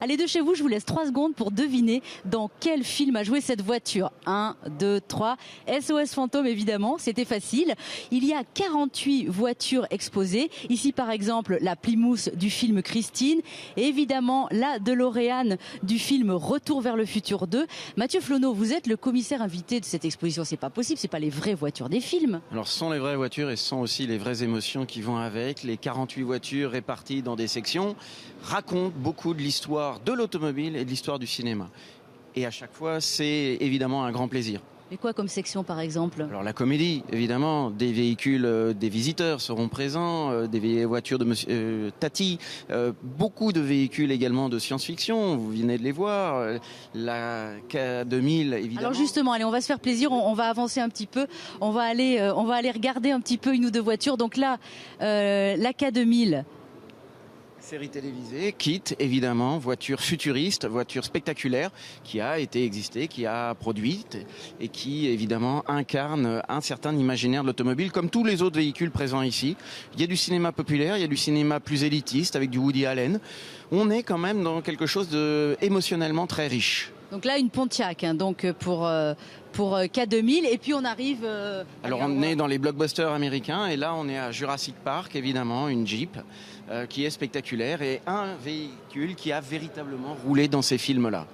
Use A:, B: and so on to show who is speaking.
A: Allez, de chez vous, je vous laisse 3 secondes pour deviner dans quel film a joué cette voiture. 1, 2, 3. SOS Fantôme, évidemment, c'était facile. Il y a 48 voitures exposées. Ici, par exemple, la Plymouth du film Christine. Et évidemment, la DeLorean du film Retour vers le futur 2. Mathieu Flonneau, vous êtes le commissaire invité de cette exposition. C'est pas possible, c'est pas les vraies voitures des films.
B: Alors, ce sont les vraies voitures et ce sont aussi les vraies émotions qui vont avec. Les 48 voitures réparties dans des sections racontent beaucoup de l'histoire de l'automobile et de l'histoire du cinéma. Et à chaque fois, c'est évidemment un grand plaisir.
A: Mais quoi comme section, par exemple?
B: Alors la comédie, évidemment, des véhicules, des visiteurs seront présents, des voitures de Monsieur Tati, beaucoup de véhicules également de science-fiction, vous venez de les voir, la K2000 évidemment.
A: Alors justement, allez, on va se faire plaisir, on va avancer un petit peu, on va aller regarder un petit peu une ou deux voitures. Donc là, la K2000.
B: Série télévisée, Kit, évidemment, voiture futuriste, voiture spectaculaire, qui a été existée, qui a produite et qui, évidemment, incarne un certain imaginaire de l'automobile, comme tous les autres véhicules présents ici. Il y a du cinéma populaire, il y a du cinéma plus élitiste, avec du Woody Allen. On est quand même dans quelque chose de émotionnellement très riche.
A: Donc là, une Pontiac, hein, donc pour K2000, et puis on arrive...
B: Alors on est dans les blockbusters américains, et là on est à Jurassic Park, évidemment, une Jeep qui est spectaculaire, et un véhicule qui a véritablement roulé dans ces films-là.